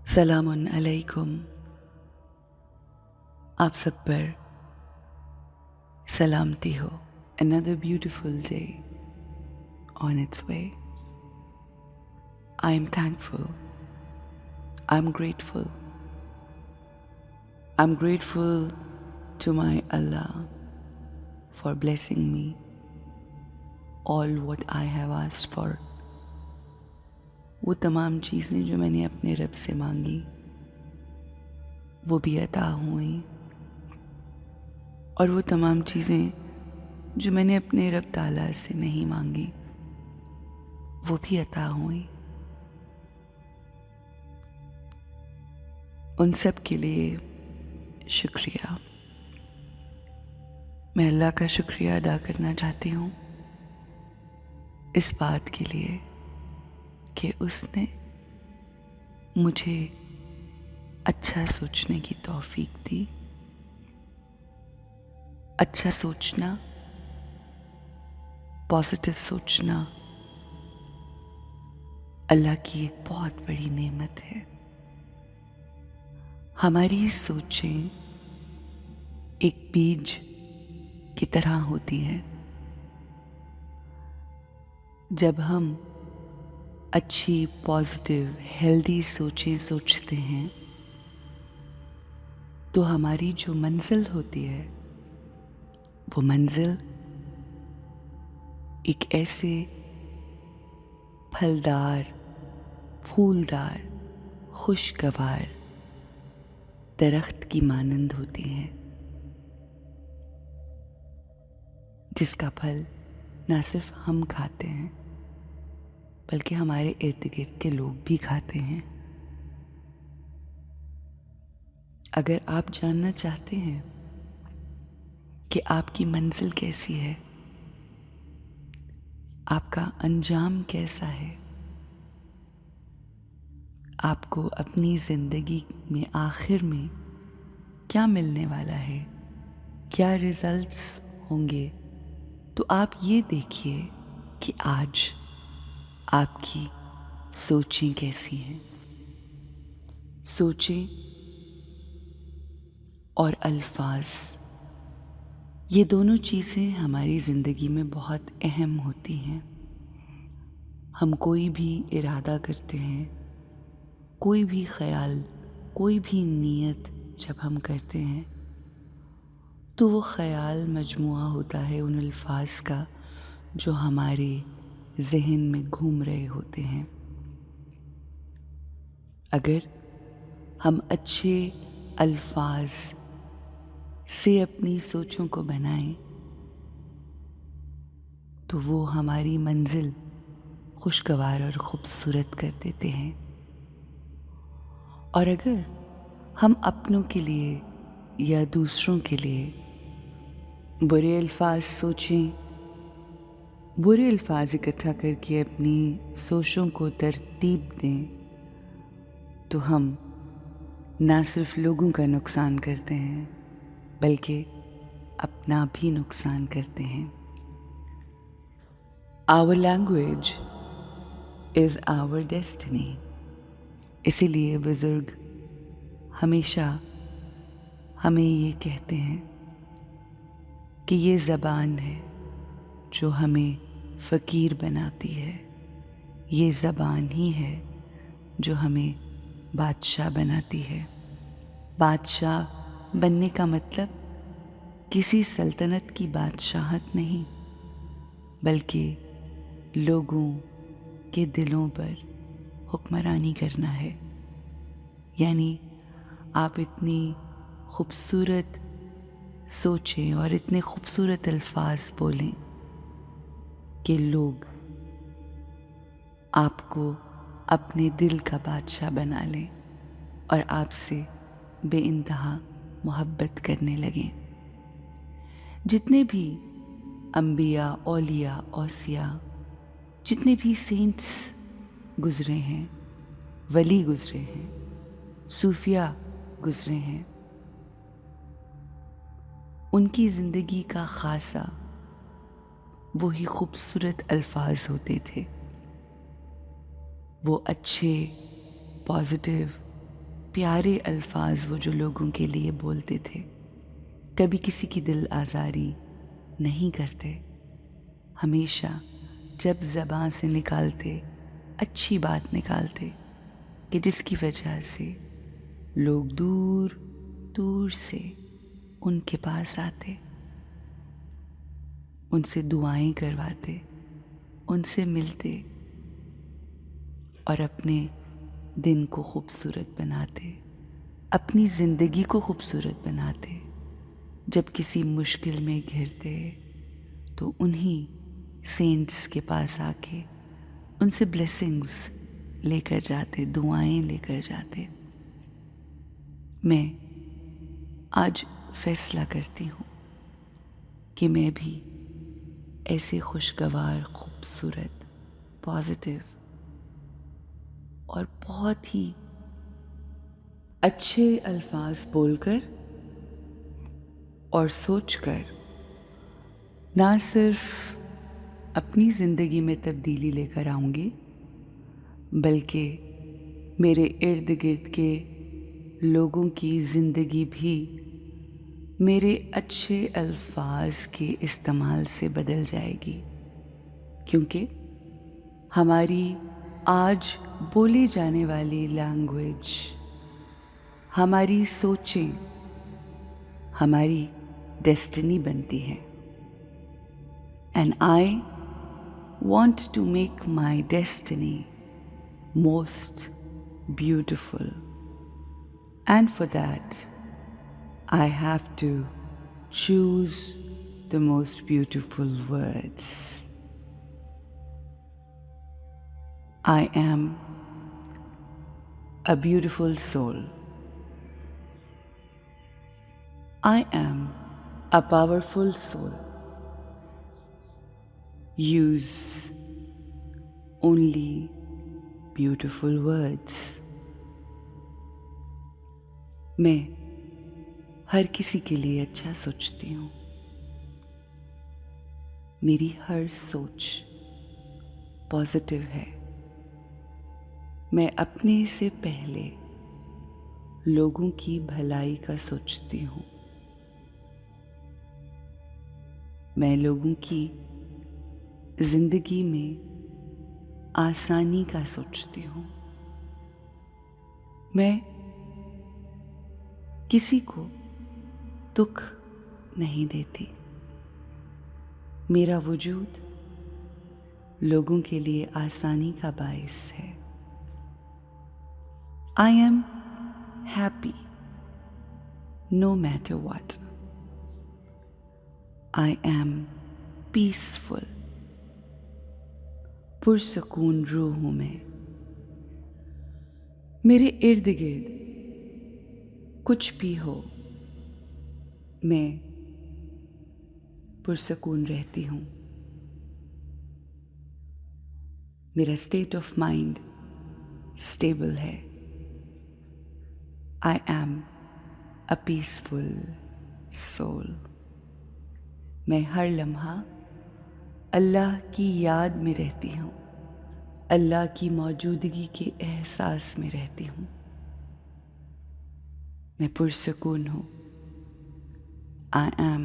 सलामुन अलैकुम। आप सब पर सलामती हो। Another beautiful day on its way. I am thankful. I'm grateful. I'm grateful to my Allah for blessing me all what I have asked for. वो तमाम चीज़ें जो मैंने अपने रब से मांगी वो भी अता हुई, और वो तमाम चीज़ें जो मैंने अपने रब ताला से नहीं मांगी वो भी अता हुई। उन सब के लिए शुक्रिया। मैं अल्लाह का शुक्रिया अदा करना चाहती हूँ इस बात के लिए कि उसने मुझे अच्छा सोचने की तौफीक दी। अच्छा सोचना, पॉजिटिव सोचना अल्लाह की एक बहुत बड़ी नेमत है। हमारी सोचें एक बीज की तरह होती हैं। जब हम अच्छी, पॉजिटिव, हेल्दी सोचें सोचते हैं तो हमारी जो मंजिल होती है वो मंजिल एक ऐसे फलदार, फूलदार, खुशगवार दरख्त की मानंद होती है जिसका फल ना सिर्फ हम खाते हैं बल्कि हमारे इर्द गिर्द के लोग भी खाते हैं। अगर आप जानना चाहते हैं कि आपकी मंजिल कैसी है, आपका अंजाम कैसा है, आपको अपनी ज़िंदगी में आखिर में क्या मिलने वाला है, क्या रिजल्ट्स होंगे, तो आप ये देखिए कि आज आपकी सोचें कैसी हैं। सोचें और अल्फाज, ये दोनों चीज़ें हमारी ज़िंदगी में बहुत अहम होती हैं। हम कोई भी इरादा करते हैं, कोई भी ख्याल, कोई भी नीयत जब हम करते हैं तो वो ख्याल मजमुआ होता है उन अल्फाज का जो हमारे ज़हन में घूम रहे होते हैं। अगर हम अच्छे अल्फाज से अपनी सोचों को बनाएं तो वो हमारी मंजिल खुशगवार और ख़ूबसूरत कर देते हैं। और अगर हम अपनों के लिए या दूसरों के लिए बुरे अल्फाज सोचें, बुरे अल्फाज इकट्ठा करके अपनी सोचों को तरतीब दें तो हम ना सिर्फ लोगों का नुकसान करते हैं बल्कि अपना भी नुकसान करते हैं। Our language is our destiny। इसीलिए बुजुर्ग हमेशा हमें ये कहते हैं कि ये ज़बान है जो हमें फ़कीर बनाती है, ये ज़बान ही है जो हमें बादशाह बनाती है। बादशाह बनने का मतलब किसी सल्तनत की बादशाहत नहीं बल्कि लोगों के दिलों पर हुक्मरानी करना है। यानी आप इतनी खूबसूरत सोचें और इतने खूबसूरत अल्फाज बोलें कि लोग आपको अपने दिल का बादशाह बना लें और आपसे बेइंतहा मोहब्बत करने लगें। जितने भी अंबिया, औलिया, औसिया, जितने भी सेंट्स गुज़रे हैं, वली गुज़रे हैं, सूफिया गुज़रे हैं, उनकी ज़िंदगी का ख़ासा वही खूबसूरत अल्फाज होते थे। वो अच्छे, पॉजिटिव, پیارے الفاظ وہ جو لوگوں کے لیے بولتے تھے، کبھی کسی کی دل آزاری نہیں کرتے، ہمیشہ جب زباں سے نکالتے اچھی بات نکالتے کہ جس کی وجہ سے لوگ دور دور سے ان کے پاس آتے، ان سے دعائیں کرواتے، ان سے ملتے اور اپنے دن کو خوبصورت بناتے، اپنی زندگی کو خوبصورت بناتے۔ جب کسی مشکل میں گھرتے تو انہی سینٹس کے پاس آ کے ان سے بلیسنگز لے کر جاتے، دعائیں لے کر جاتے۔ میں آج فیصلہ کرتی ہوں کہ میں بھی ایسے خوشگوار، خوبصورت، پازیٹیو اور بہت ہی اچھے الفاظ بول کر اور سوچ کر نہ صرف اپنی زندگی میں تبدیلی لے کر آؤں گی، بلکہ میرے ارد گرد کے لوگوں کی زندگی بھی میرے اچھے الفاظ کے استعمال سے بدل جائے گی، کیونکہ ہماری آج بولی جانے والی لینگویج، ہماری سوچیں ہماری ڈیسٹنی بنتی ہیں۔ And I want to make my destiny most beautiful. And for that, I have to choose the most beautiful words. I am a beautiful soul. I am a powerful soul. Use only beautiful words. میں ہر کسی کے لیے اچھا سوچتی ہوں، میری ہر سوچ positive ہے، میں اپنے سے پہلے لوگوں کی بھلائی کا سوچتی ہوں، میں لوگوں کی زندگی میں آسانی کا سوچتی ہوں، میں کسی کو دکھ نہیں دیتی، میرا وجود لوگوں کے لیے آسانی کا باعث ہے۔ I am happy no matter what. I am peaceful. پرسکون روح ہوں میں، میرے ارد گرد کچھ بھی ہو میں پرسکون رہتی ہوں، میرا اسٹیٹ آف مائنڈ اسٹیبل ہے۔ I am a peaceful soul. میں ہر لمحہ اللہ کی یاد میں رہتی ہوں، اللہ کی موجودگی کے احساس میں رہتی ہوں، میں پرسکون ہوں۔ I am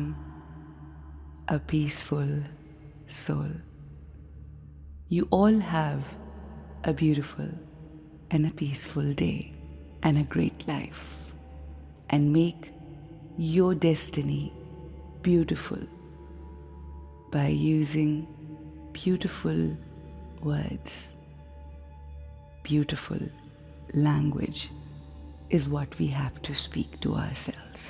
a peaceful soul. You all have a beautiful and a peaceful day and a great life, and make your destiny beautiful by using beautiful words. Beautiful language is what we have to speak to ourselves.